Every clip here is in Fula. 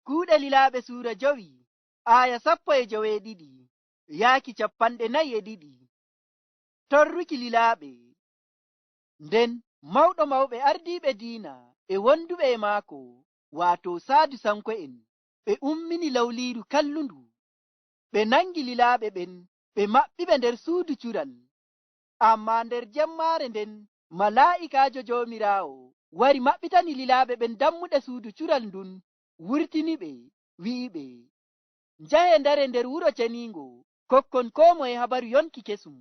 Kuuɗe Lilaaɓe suura 5 aya 12 yaaki 42. Torruki lilaaɓe. Nden mawɗo mawɓe ardiiɓe diina e wonduɓe e maako waato Sadusanko'en ɓe ummini lawliiru kallundu. Ɓe nangi lilaaɓe ɓen ɓe maɓɓiɓe nder suudu cural. Amma nder jemmaare nden malaa'ikaajo Joomiraawo wari maɓɓitani lilaaɓe ɓen dammuɗe suudu cural ndun, wurtiniɓe wi'iɓe, njahe ndare nder wuro ceniingo kokkon koo moye habaru yonki kesum.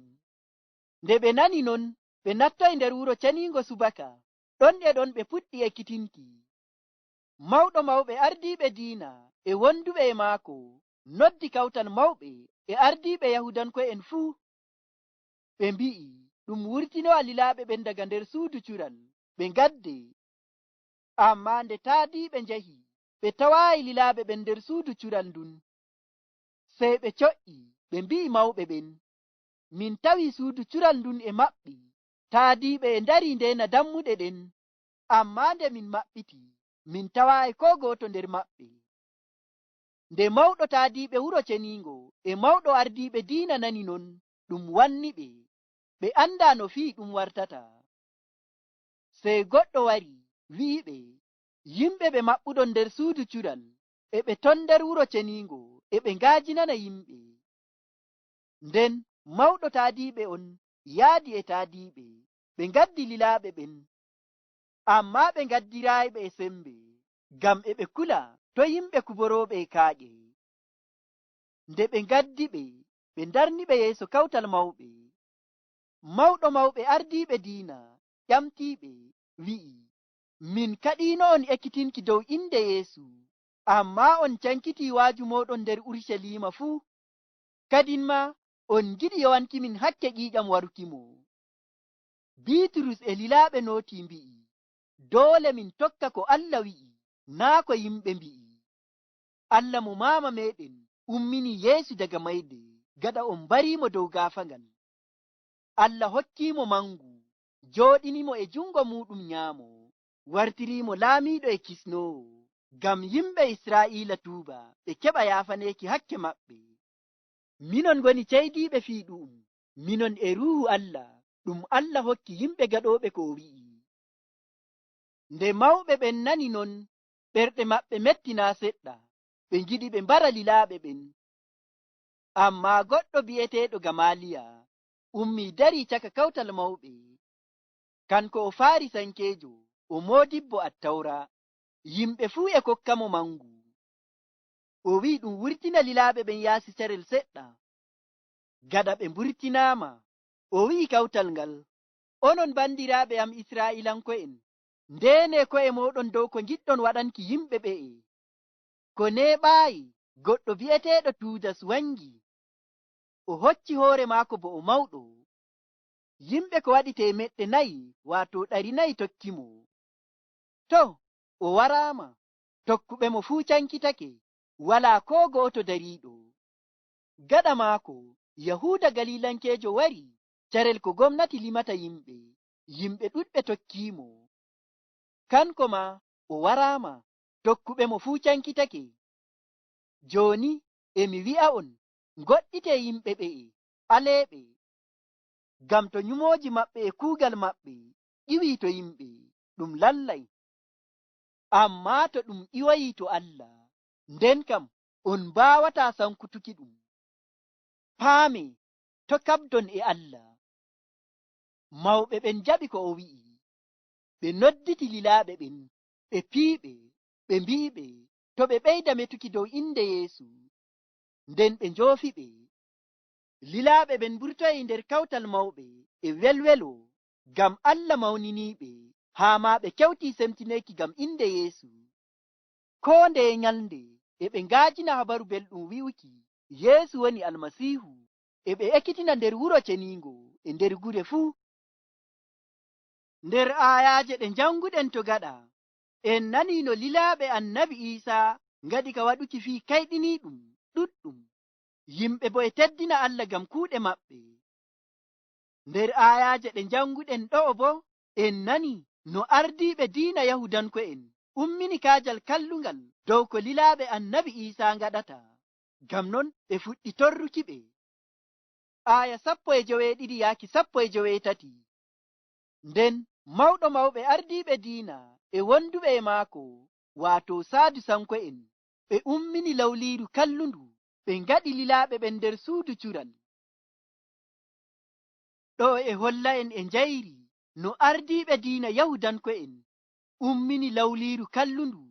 Nde ɓe nani non, ɓe nattoyi nder wuro ceniingo subaka. Ɗon e ɗon ɓe puɗɗi ekkitinki. Mawɗo mawɓe ardiiɓe diina e wonduɓe e maako noddi kawtal mawɓe e ardiiɓe Yahudanko'en fuu. Ɓe mbi'i ɗum wurtinowa lilaaɓe ɓen daga nder suudu cural, ɓe ngadde. Amma nde taadiiɓe njahi, ɓe tawaayi lilaaɓe ɓen nder suudu cural ndun. Sey ɓe co'i, ɓe mbi'i mawɓe ɓen, min tawi suudu cural ndun e maɓɓi, taadiiɓe e ndari ndena dammuɗe ɗen, amma nde min maɓɓiti, min tawaayi ko gooto nder maɓɓe. Nde mawɗo taadiiɓe wuro ceniingo e mawɗo ardiiɓe diina nani non, ɗum wanni ɓe, ɓe annda no fii ɗum wartata. Sey goɗɗo wari wi'iɓe, yimɓe ɓe maɓɓuɗon nder suudu cural, e ɓe ton nder wuro ceniingo, e ɓe ngaajinana yimɓe. Nden mawɗo taadiiɓe on yaadi e taadiiɓe, ɓe ngaddi lilaaɓe ɓen, amma ɓe ngaddiraayi ɓe e sembe, ngam e ɓe kula to yimɓe kuborooɓe e kaaƴe. Nde ɓe ngaddi ɓe, ɓe ndarni ɓe yeeso kawtal mawɓe. Mawɗo mawɓe ardiiɓe diina ƴamtiiɓe wi'i, min kaɗiino on ekkitinki dow inde Yeesu, amma on cankiti waaju mooɗon nder Urusalima fuu. Kadin ma on giɗi yowanki min hakke ƴiiƴam waruki mo. Bitrus e lilaaɓe nooti mbi'i, doole min tokka ko Allah wi'i, naa ko yimɓe mbi'i. Allah mo maama meɗen ummini Yeesu daga mayde, gaɗa on mbariimo dow gaafangal. Allah hokkiimo mangu, jooɗinimo e jungo muɗum nyaamo, wartiriimo laamiiɗo e kisnoowo, ngam yimɓe Israa'iila tuuba ɓe keɓa yaafaneeki hakke maɓɓe. Minon ngoni ceydiiɓe fii ɗu'um, minon e ruuhu Allah, ɗum Allah hokki yimɓe gaɗooɓe ko o wi'i. Nde mawɓe ɓen nani non, ɓerɗe maɓɓe mettinaa seɗɗa, ɓe ngiɗi ɓe mbara lilaaɓe ɓen. Amma goɗɗo bi'eteeɗo Gamaliya ummi dari caka kawtal mawɓe. Kanko o Faarisankeejo, o moodibbo Attawra. Yimɓe fuu e kokka mo mangu. O wi'i ɗum wurtina lilaaɓe ɓen yaasi carel seɗɗa. Gaɗa ɓe mburtinaama, o wi'i kawtal ngal, onon bandiraaɓe am Israa'ilanko'en, ndene ko'e moɗon dow ko ngiɗɗon waɗanki yimɓe ɓe'e. Ko neeɓaayi goɗɗo bi'eteeɗo Tuudas wangi. O hocci hoore maako bo o mawɗo. Yimɓe ko waɗi 400 waato 400 tokki mo. To, o waraama, tokkuɓe mo fuu cankitake, walaa ko go'oto dariiɗo. Gaɗa maako, Yahuuda Galilankeejo wari, carel ko gomnati limata yimɓe. Yimɓe ɗuɗɓe tokkiimo. Kanko ma o waraama, tokkuɓe mo fuu cankitake. Jooni emi wi'a on, ngoɗɗite yimɓe ɓe'e, aleeɓe, ngam to nyumooji maɓɓe e kuugal maɓɓe ƴiwii to yimɓe, ɗum lallay. Amma to ɗum ƴiwayii to Allah, nden kam on mbaawataa sankutuki ɗum. Paame, to kabdon e Allah. Mawɓe ɓen jaɓi ko o wi'i. Ɓe nodditi lilaaɓe ɓen, ɓe piiɓe, ɓe mbi'iɓe to ɓe ɓeyda metuki dow inde Yeesu. Nden ɓe njoofi ɓe. Lilaaɓe ɓen mburtoyi nder kawtal mawɓe e welwelo, ngam Allah mawniniiɓe, haa ma ɓe kewtii semtineeki ngam inde Yeesu. Koo ndeye nyalnde e ɓe ngaajina habaru belɗum wi'uki Yeesu woni Almasiihu, e ɓe ekkitina nder wuro ceniingo e nder gure fuu. Nder aayaaje ɗe njanguɗen to gaɗa, en nani no lilaaɓe Annabi Iisaa ngaɗi ka waɗuki fii kayɗiniiɗum ɗuɗɗum. Yimɓe bo e teddina Allah ngam kuuɗe maɓɓe. Nder aayaaje ɗe njanguɗen ɗo'o bo, en nani no ardiiɓe diina Yahudanko'en ummini kaajal kallungal dow ko lilaaɓe annabi Iisaa ngaɗata. Ngam non ɓe fuɗɗi torruki ɓe. Aya 12 yaaki 13. Nden mawɗo mawɓe ardiiɓe diina e wonduɓe e maako, waato Sadusanko'en, ɓe ummini lawliiru kallundu, ɓe ngaɗi lilaaɓe ɓen nder suudu cural. Ɗo e holla en e njayri no ardiiɓe diina Yahudanko'en ummini lawliiru kallundu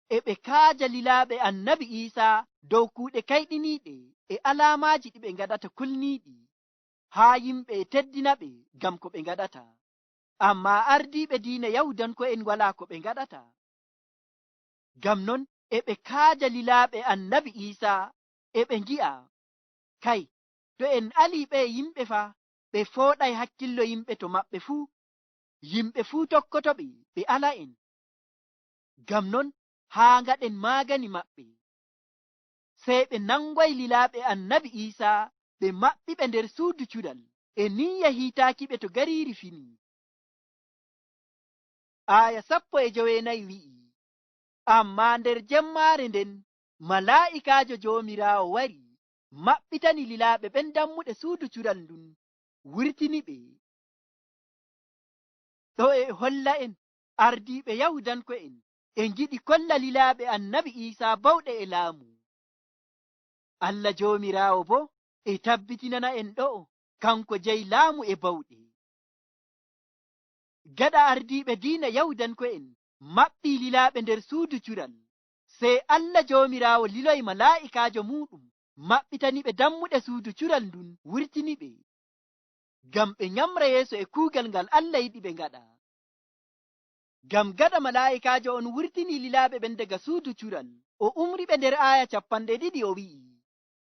e ɓe kaaja lilaaɓe annabi Iisaa dow kuuɗe kayɗiniiɗe e alaamaaji ɗi ɓe ngaɗata kulniiɗi, haa yimɓe e teddina ɓe ngam ko ɓe ngaɗata. Amma ardiiɓe diina Yahudanko'en walaa ko ɓe ngaɗata. Ngam non e ɓe kaaja lilaaɓe annabi Iisaa e ɓe ngi'a, kay, to en alii ɓe yimɓe fa, ɓe fooɗay hakkillo yimɓe to maɓɓe fuu, yimɓe fuu tokkoto ɓe ala en. Ngam non haa ngaɗen maagani maɓɓe. Sey ɓe nangoy lilaaɓe annabi Iisaa ɓe maɓɓi ɓe nder suudu cuɗal e niyya hiitaaki ɓe to gariiri fini. Aya 14 wi'i, amma nder jemmaare nden malaa'ikaajo Joomiraawo wari maɓɓitani lilaaɓe ɓen dammuɗe suudu cuɗal ndun, wurtini ɓe. Ɗo e holla en ardiiɓe Yahudanko'en e ngiɗi kolla lilaaɓe annabi Iisaa bawɗe e laamu. Allah Joomiraawo bo e tabbitinana en ɗo kanko jeyi laamu e bawɗe. Gaɗa ardiiɓe diina Yahudanko'en maɓɓi lilaaɓe nder suudu cural, sey Allah Joomiraawo liloy malaa'ikaajo muɗum maɓɓitani ɓe dammuɗe suudu cural ndun, wurtini ɓe ngam ɓe nyamra yeeso e kuugal ngal Allah yiɗi ɓe ngaɗa. Ngam gaɗa malaa'ikaajo on wurtini lilaaɓe ɓen daga suudu cural, o umri ɓe nder aya 20 o wi'i,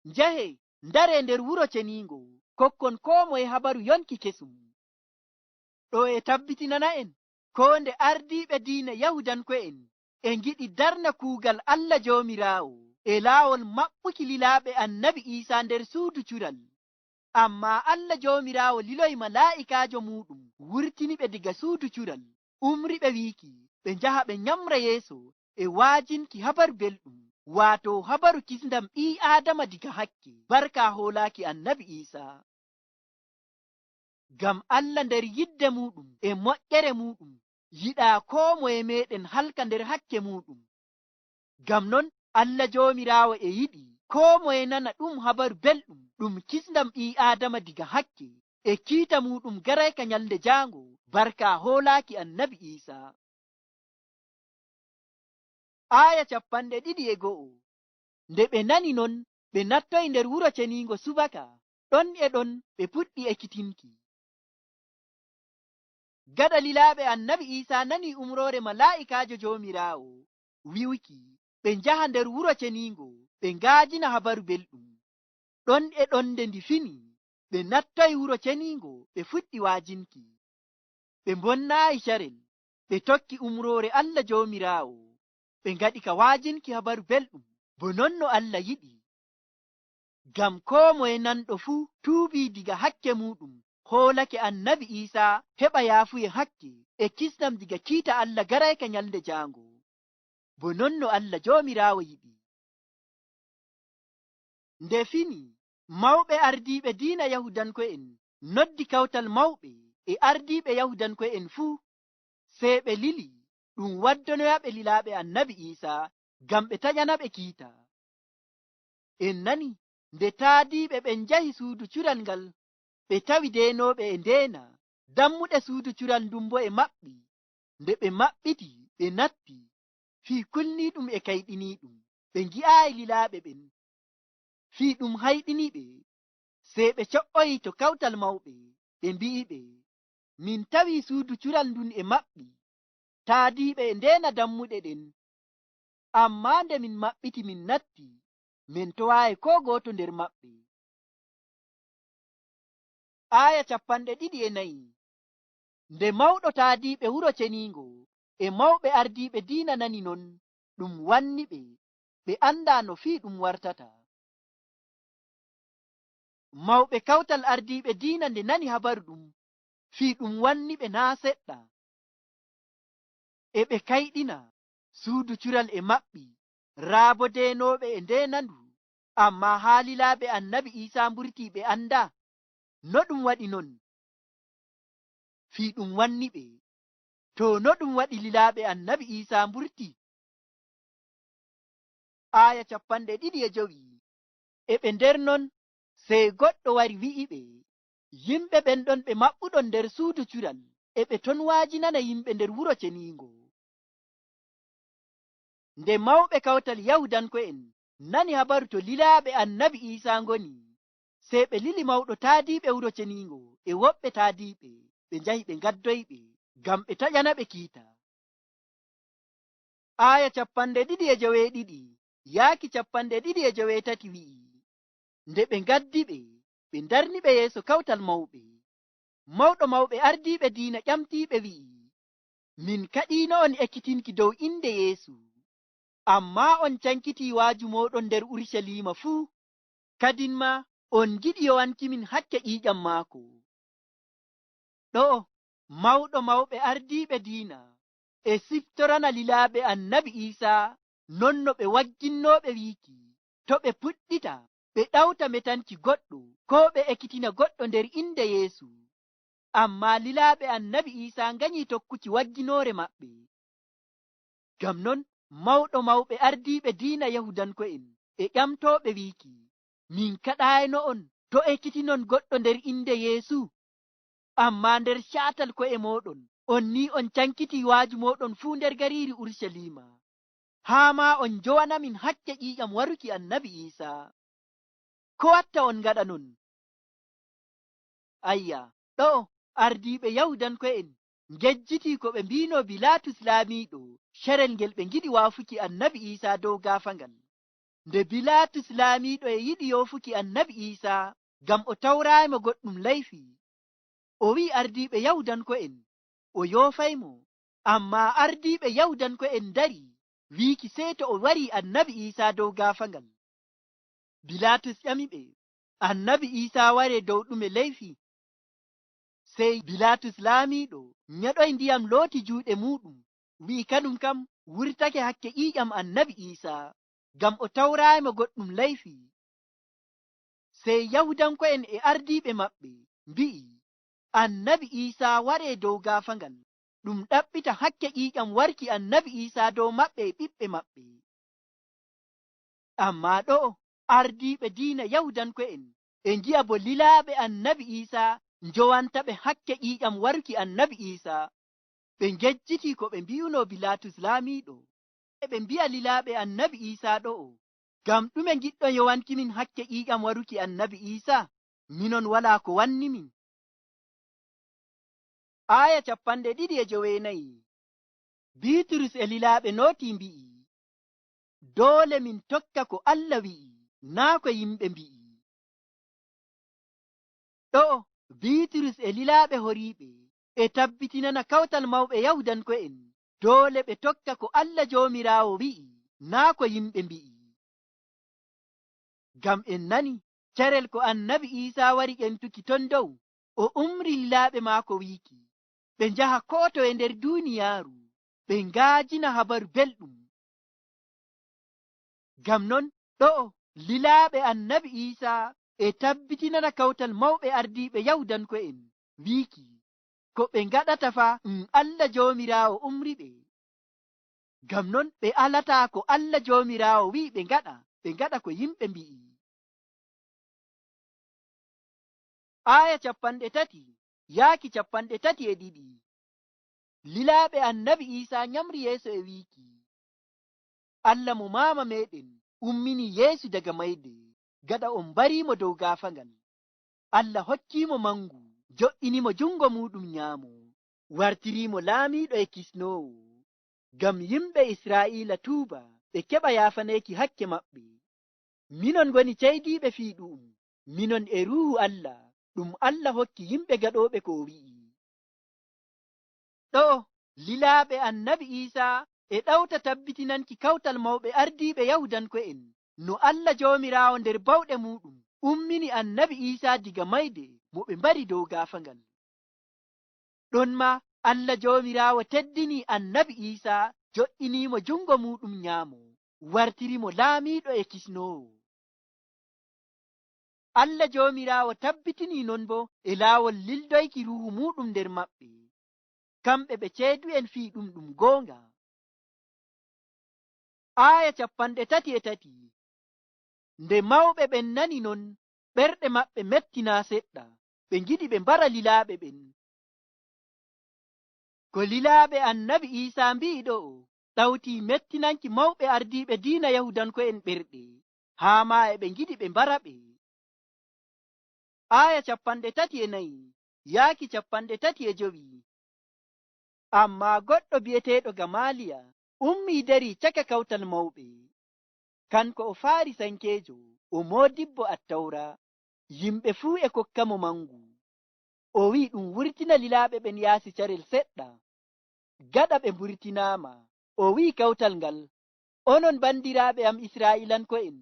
njahe ndare nder wuro ceniingo, kokkon koo moye habaru yonki kesum. Ɗo e tabbitinana en ko nde ardiiɓe diina Yahudanko'en e ngiɗi darna kuugal Allah Joomiraawo e laawol maɓɓuki lilaaɓe annabi Iisaa nder suudu cural, amma Allah Joomiraawo liloy malaa'ikaajo muɗum wurtini ɓe diga suudu cural, umri ɓe wiiki ɓe njaha ɓe nyamra yeeso e waajinki habaru belɗum, waato habaru kisndam ɓii Aadama diga hakke, barka hoolaaki annabi Iisaa. Ngam Allah nder yidde muɗum e moƴƴere muɗum yiɗaa koo moye meɗen halka nder hakke muɗum. Ngam non Allah Joomiraawo e yiɗi koo moye nana ɗum habaru belɗum ɗum kisndam ɓii Aadama diga hakke e kiita muɗum garayka nyalde jaango, barka hoolaaki annabi Iisaa. Aya 21. Nde ɓe nani non, ɓe nattoy nder wuro ceniingo subaka, ɗon e ɗon ɓe puɗɗi ekkitinki. Gaɗa lilaaɓe annabi Iisaa nani umroore malaa'ikaajo Joomiraawo wi'uki ɓe njaha nder wuro ceniingo ɓe ngaajina habaru belɗum. Ɗon e ɗon nde ndi fini, ɓe nattoy wuro ceniingo ɓe fuɗɗi waajinki. Ɓe mbonnaayi carel, ɓe tokki umroore Allah Joomiraawo, ɓe ngaɗi ka waajinki habaru belɗum bo non no Allah yiɗi. Ngam koo moye nanɗo fuu tuubii diga hakke muɗum, hoolake annabi Iisaa heɓa yaafuye hakke e kisnam diga kiita Allah garayka nyalde jaango, bo non no Allah Joomiraawo yiɗi. Nde fini, mawɓe ardiiɓe diina Yahudanko'en noddi kawtal mawɓe e ardiiɓe Yahudanko'en fuu, sey ɓe lili ɗum waddonoyaɓe lilaaɓe annabi Iisaa ngam ɓe taƴana ɓe kiita. En nani nde taadiiɓe ɓen njahi suudu cural ngal, ɓe tawi deenooɓe e ndeena, dammuɗe suudu cural ndun bo e maɓɓi. Nde ɓe maɓɓiti ɓe nappi, fii kulniiɗum e kayɗiniiɗum, ɓe ngi'aayi lilaaɓe ɓen, fii ɗum hayɗini ɓe. Sey ɓe co'oyi to kawtal mawɓe, ɓe mbi'i ɓe, min tawi suudu cural ndun e maɓɓi, taadiiɓe e ndeena dammuɗe ɗen, amma nde min maɓɓiti min nappi, min towaayi koo gooto nder maɓɓe. Aya 24. Nde mawɗo taadiiɓe wuro ceniingo e mawɓe ardiiɓe diina nani non, ɗum wanni ɓe, ɓe anndaa no fii ɗum wartata. Mawɓe kawtal ardiiɓe diina nde nani habaru ɗum, fii ɗum wanni ɓe naa seɗɗa, e ɓe kayɗina, suudu cural e maɓɓi, raabo denoɓe e ndenandu. Amma haa lilaaɓe annabi Isa mburti ɓe anda. No ɗum waɗi non? Fii ɗum wanni ɓe. To no ɗum waɗi lilaaɓe annabi Isa mburti? Aya 25. E ɓe nder non, sey goɗɗo wari wi'i ɓe, yimɓe ɓen ɗon ɓe maɓɓuɗon nder suudu cural, e ɓe ton waajinana yimɓe nder wuro ceniingo. Nde mawɓe kawtal Yahudanko'en nani habaru to lilaaɓe annabi Isa ngoni, sey ɓe lili mawɗo taadiiɓe wuro ceniingo e woɓɓe taadiiɓe, ɓe njahi ɓe ngaddoyɓe ngam ɓe taƴana ɓe kiita. Aya 22 yaaki 23 wi'i, nde ɓe ngaddi ɓe, ɓe ndarni ɓe yeeso kawtal mawɓe. Mawɗo mawɓe ardiiɓe diina ƴamtiiɓe wi'i, min kaɗiino on ekkitinki dow inde Yeesu, amma on cankiti waaju moɗon nder Urusalima fuu, kadin ma on giɗi yowankimin hakke ƴiiƴam maako. Ɗo mawɗo mawɓe ardiiɓe diina e siftorana lilaaɓe annabi Isa non no ɓe wagginnooɓe wiiki, to ɓe puɗɗita ɓe ɗawta metanki goɗɗo ko ɓe ekkitina goɗɗo nder inde Yeesu. Amma lilaaɓe annabi Isa nganyi tokkuki wagginoore maɓɓe. Ngam non mawɗo mawɓe ardiiɓe diina Yahudanko'en e ƴamtooɓe wiiki, min kaɗaayno on to ekkitinon goɗɗo nder inde Yeesu. Amma nder caatal ko'e moɗon, on ni on cankiti waaju moɗon fuu nder gariiri Urusalima, haa ma on jowanamin hakke ƴiiƴam waruki annabi Isa. Ko watta on ngaɗa non? Ayya, ɗo ardiiɓe Yahudanko'en ngejjiti ko ɓe mbino Bilatus laamiiɗo sherel ngel ɓe ngiɗi waafuki annabi Isa dow gaafangal. Nde Bilatus laamiiɗo e yiɗi yoofuki annabi Isa ngam o tawraaymo goɗɗum laifi, o wi'i ardiiɓe Yahudanko'en o yoofaymo. Amma ardiiɓe Yahudanko'en ndari wiiki sey to o wari annabi Isa dow gaafangal. Bilatus ƴami ɓe, annabi Isa ware dow ɗume laifi? Sey Bilatus laamiiɗo nyeɗoy ndiyam looti juuɗe muɗum, wi'i kadum kam wurtake hakke ƴiiƴam annabi Isa ngam o tawraaymo goɗɗum laifi. Sey Yahudanko'en e ardiiɓe maɓɓe mbi'i, annabi Isa ware dow gaafangal, ɗum ɗaɓɓita hakke ƴiiƴam warki annabi Isa dow maɓɓe e ɓiɓɓe maɓɓe. Amma ɗo ardiiɓe diina Yahudanko'en e ngi'a bo lilaaɓe annabi Isa njowanta ɓe hakke ƴiiƴam warki annabi Isa. Ɓe ngejjiti ko ɓe mbi'uno Bilatus laamiiɗo. Ɓe mbi'a lilaaɓe annabi Isa ɗo, ngam ɗume ngiɗɗo yowankimin hakke ƴiiƴam waruki annabi Isa? Minon walaa ko wanni min. Aya 29. Bitrus e lilaaɓe nooti mbi'i, doole min tokka ko Allah wi'i, naa ko yimɓe mbi'i. Ɗo Bitrus e lilaaɓe horiiɓe e tabbitinana kawtal mawɓe Yahudanko'en doole ɓe tokka ko Allah Joomiraawo wi'i, naa ko yimɓe mbi'i. Ngam en nani carel ko annabi Isa wari ƴentuki ton dow, o umri lilaaɓe maako wiiki, ɓe njaha ko toye nder duuniyaaru ɓe ngaajina habaru belɗum. Ngam non ɗo lilaaɓe annabi Isa e tabbitinana kawtal mawɓe ardiiɓe Yahudanko'en wiiki, ko ɓe ngaɗata fa Allah Joomiraawo umri ɓe. Ngam non ɓe alataa ko Allah Joomiraawo wi'i ɓe ngaɗa ko yimɓe mbi'i. Aya 30 yaaki 32. Lilaaɓe annabi Isa nyamri yeeso e wiiki, Allah mo maama meɗen ummini Yeesu daga mayde, gaɗa on mbariimo dow gaafangal. Allah hokkiimo mangu, jo'inimo jungo muɗum nyaamo, wartiriimo laamiiɗo e kisnoowo, ngam yimɓe Israa'iila tuuba ɓe keɓa yaafaneeki hakke maɓɓe. Minon ngoni ceydiiɓe fii ɗum, minon e ruuhu Allah ɗum Allah hokki yimɓe gaɗooɓe ko wi'i. Ɗo lilaaɓe annabi Isa e ɗawta tabbitinanki kawtal mawɓe ardiiɓe Yahudanko'en no Allah Joomiraawo nder bawɗe muɗum ummini annabi Isa diga mayde mo ɓe mbari dow gaafangal. Ɗon ma Allah Joomiraawo teddini annabi Isa jo'inimo jungo muɗum nyaamo, wartirimo laamiɗo e kisnowo. Allah jomirawo tabbitini non bo e laawol lildoyki ruhu muɗum nder maɓɓe, kamɓe ɓe ceedu'en fii ɗum goonga. Aya 33. Nde mawɓe ɓen nani non, ɓerɗe maɓɓe mettina seɗɗa, ɓe giɗi ɓe mbara lilaaɓe ɓen. Ko lilaaɓe annabi Isa mbi'i ɗo ɗawti mettinanki mawɓe ardiiɓe diina Yahudanko'en ɓerɗe, haa ma e ɓe giɗi ɓe mbara ɓe. Aya 34 yaaki 35. Amma goɗɗo bi'eteeɗo Gamaliya ummi dari caka kawtal mawɓe, kanko o Farisankeejo, o moodibbo Attawra. Yimɓe fuu e kokkamo mangu. O wi'i ɗum wurtina lilaaɓe ɓen yaasi carel seɗɗa. Gaɗa ɓe mburtinaama, o wi'i kawtal ngal, onon bandiraaɓe am Isra'ilanko'en,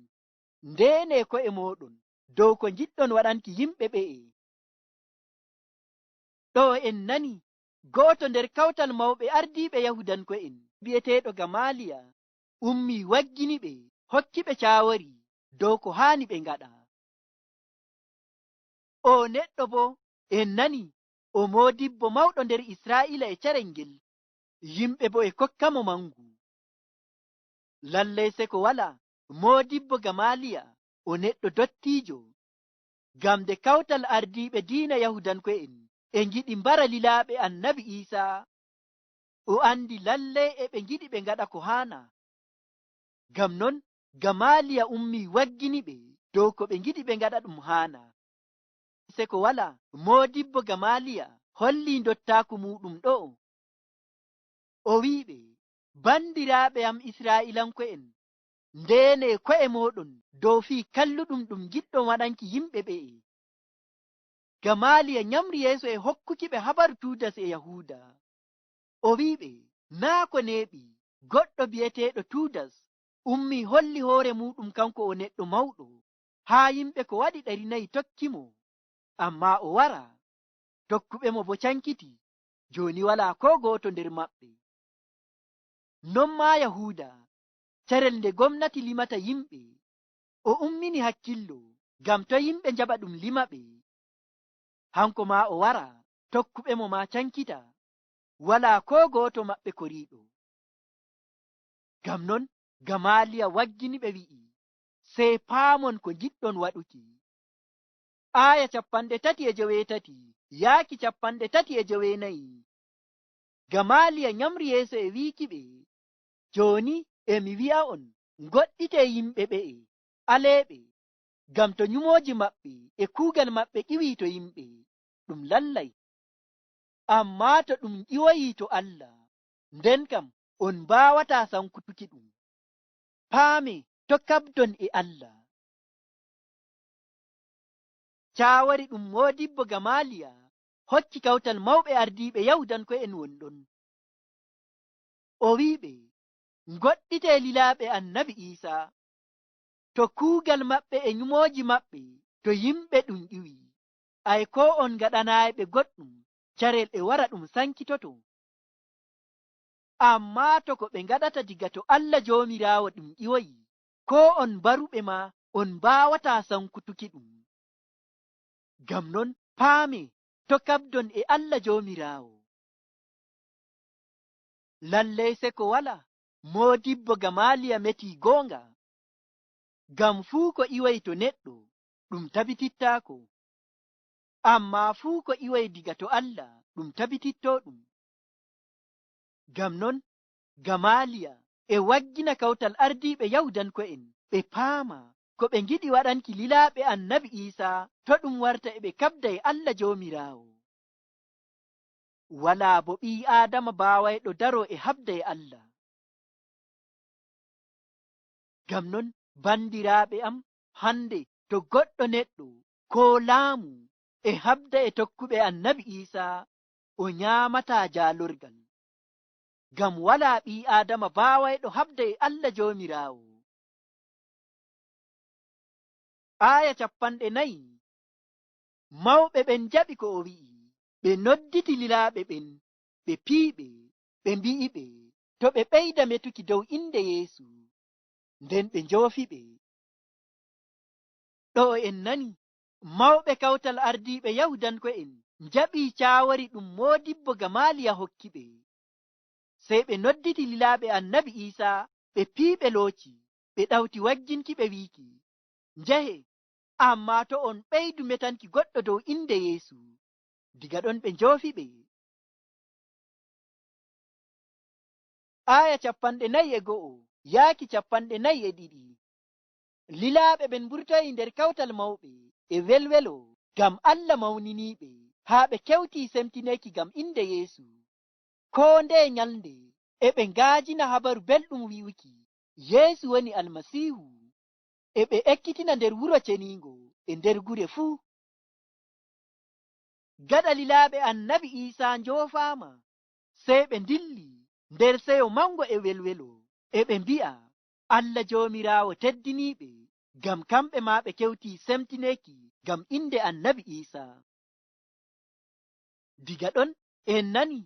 ndeene ko'e mooɗon dow ko jiɗɗon waɗanki yimɓe ɓe'e. Ɗo en nani gooto nder kawtal mawɓe ardiiɓe Yahudanko'en bi'eteeɗo Gamaliya ummi waggini ɓe, hokki ɓe caawori dow ko haani ɓe ngaɗa. O neɗɗo bo en nani o moodibbo mawɗo nder Israa'ila e carel ngel, yimɓe bo e kokkamo mangu. Lallay se ko wala moodibbo Gamaliya o neɗɗo dottiijo, ngam nde kawtal ardiiɓe diina Yahudanko'en e ngiɗi mbara lilaaɓe annabi Isa, o andi lallay e ɓe ngiɗi ɓe ngaɗa ko haana. Ngam non Gamaliya ummi waggini ɓe dow ko ɓe ngiɗi ɓe ngaɗa ɗum haana. Se ko wala moodibbo Gamaliya holli dottaaku muɗum ɗo, o wi'iɓe, bandiraaɓe am Isra'ilanko'en, ndeene ko'e moɗon dow fii kalluɗum ɗum giɗɗon waɗanki yimɓe ɓe'e. Gamaliya nyamri yeeso e hokkuki ɓe habaru Tudas e Yahuda. O wi'iɓe, naa ko neeɓi goɗɗo bi'eteeɗo Tudas ummi holli hoore muɗum kanko o neɗɗo mawɗo, haa yimɓe ko waɗi 400 tokkimo, amma o wara, tokkuɓe mo bo cankiti, joni wala ko gooto nder maɓɓe. Non ma Yahuda, carel nde gomnati limata yimɓe, o ummini hakkillo, ngam to yimɓe njaɓa ɗum lima ɓe. Hanko ma o wara, tokkuɓe mo ma cankita, wala ko gooto maɓɓe koriiɗo. Ngam non Gamaliya waggini ɓe wi'i, sey paamon ko jiɗɗon waɗuki. Aya 38 yaaki 39. Gamaliya nyamri yeeso e wiiki ɓe, joni emi wi'a on, goɗɗite yimɓe ɓe'e, aleeɓe, ngam to nyumooji maɓɓe e kuugal maɓɓe ƴiwi to yimɓe, ɗum lallay. Amma to ɗum ƴiwoyi to Allah, nden kam on mbawata sankutuki ɗum. Paame to kabdon e Allah. Caawari ɗum moodibbo Gamaliya hokki kawtal mawɓe ardiiɓe Yahudanko'en wonɗon. O wi'iɓe, goɗɗite lilaaɓe annabi Isa, to kuugal maɓɓe e nyumooji maɓɓe to yimɓe ɗum ƴiwi, ay ko on ngaɗanaaɓe goɗɗum, carel e wara ɗum sankitoto. Amma to ko ɓe ngaɗata diga to Allah joomiraawo ɗum ƴiwoyi, ko on baruɓe ma on mbawata sankutuki ɗum. Ngam non paame to kabdon e Allah joomiraawo. Lallay se ko wala moodibbo Gamaliya meti goonga, ngam fuu ko iway to neɗɗo ɗum tabitittaako, amma fuu ko iway diga to Allah ɗum tabititto ɗum. Ngam non Gamaliya e waggina kawtal ardiiɓe Yahudanko'en ɓe paama ko ɓe ngiɗi waɗanki lilaaɓe annabi Isa to ɗum warta e ɓe kabda e Allah joomiraawo. Wala bo ɓii Aadama baawayɗo daro e habda e Allah. Ngam non bandiraaɓe am, hande to goɗɗo neɗɗo ko laamu e habda e tokkuɓe annabi Isa, o nyaamata jaalorgal, ngam wala ɓii Aadama baawayɗo habda e Allah joomiraawo. Aya 40. Mawɓe ɓen jaɓi ko o wi'i, ɓe nodditi lilaaɓe ɓen, ɓe piiɓe, ɓe mbi'i ɓe, to ɓe ɓeyda metuki dow inde Yeesu, nden ɓe njoofi ɓe. ɗo en nani mawɓe kawtal ardiiɓe Yahudanko'en njaɓii caawori ɗum moodibbo Gamaliya hokki ɓe. Sey ɓe nodditi lilaaɓe annabi Iisaa, ɓe piiɓe looci, ɓe ɗawti wagginki ɓe wiiki, njahe, amma to on ɓeydu metanki goɗɗo dow inde Yeesu. Diga ɗon ɓe njoofi ɓe. Aya 41 yaaki 42. Lilaaɓe ɓen mburtoyi nder kawtal mawɓe e welwelo ngam Allah mawniniiɓe, haa ɓe kewti semtineeki ngam inde Yeesu. Koo nde nyalnde e ɓe ngaajina habaru belɗum wi'uki Yeesu woni Almasiihu, e ɓe ekkitina nder wuro ceniingo e nder gure fuu. Gaɗa lilaaɓe annabi Iisaa njoofaama, sey ɓe ndilli nder seyo mango e welwelo, e ɓe mbi'a Allah Joomiraawo teddiniiɓe, ngam kamɓe maa ɓe kewti semtineeki ngam inde annabi Iisaa. Diga ɗon en nani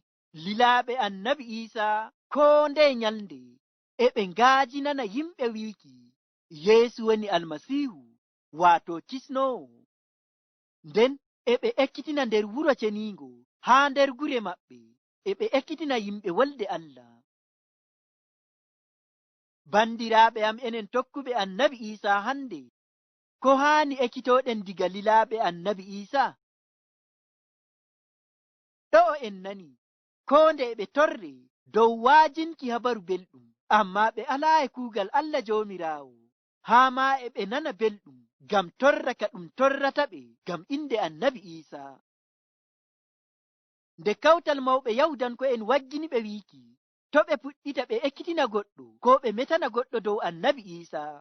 lilaaɓe annabi Iisaa koo nde nyalnde e ɓe ngaajinana yimɓe wiiki Yeesu woni Almasiihu, waato kisnoowo. Nden e ɓe ekkitina nder wuro ceniingo haa nder gure maɓɓe, e ɓe ekkitina yimɓe wolde Allah. Bandiraaɓe am enen tokkuɓe annabi Iisaa hande, ko haani ekkitooɗen diga lilaaɓe annabi Iisaa? ɗo en nani koo nde ɓe torre dow waajinki habaru belɗum, amma ɓe alaa e kuugal Allah Joomiraawo, haa ma e ɓe nana belɗum ngam torra ka ɗum torrata ɓe ngam inde annabi Iisaa. Nde kawtal mawɓe Yahudanko'en waggini ɓe wiiki to ɓe puɗɗita ɓe ekkitina goɗɗo ko ɓe metana goɗɗo dow annabi Iisaa,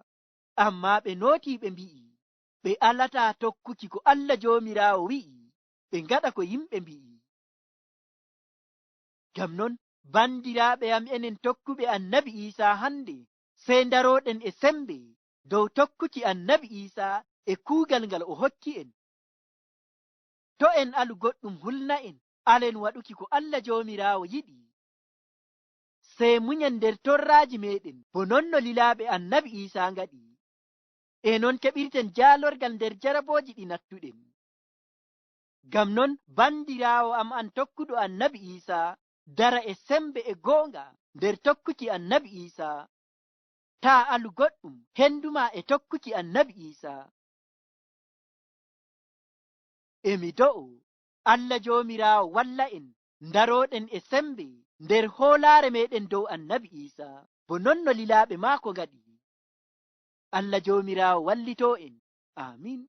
amma ɓe nooti ɓe mbi'i ɓe alataa tokkuki ko Allah Joomiraawo wi'i, ɓe ngaɗa ko yimɓe mbi'i. Ngam non bandiraaɓe am enen tokkuɓe annabi Iisaa hande, sey ndarooɗen e sembe dow tokkuki annabi Iisaa e kuugal ngal o hokki en. To en alu goɗɗum hulna en, alen waɗuki ko Allah Joomiraawo yiɗi, sey munyen nder torraaji meɗen, bo non no lilaaɓe annabi Iisaa ngaɗi. E non keɓirten jaalorgal nder jarabooji ɗi nattuɗen. Ngam non bandiraawo am an tokkuɗo annabi Iisaa, dara e sembe e goonga nder tokkuki annabi Iisaa. Taa alu goɗɗum henduma e tokkuki annabi Iisaa. Emi do'o Allah Joomiraawo walla en ndarooɗen e sembe nder hoolaare meɗen dow annabi Iisaa, bo non no lilaaɓe maako ngaɗi. Allah Joomiraawo wallitoo en. Amin.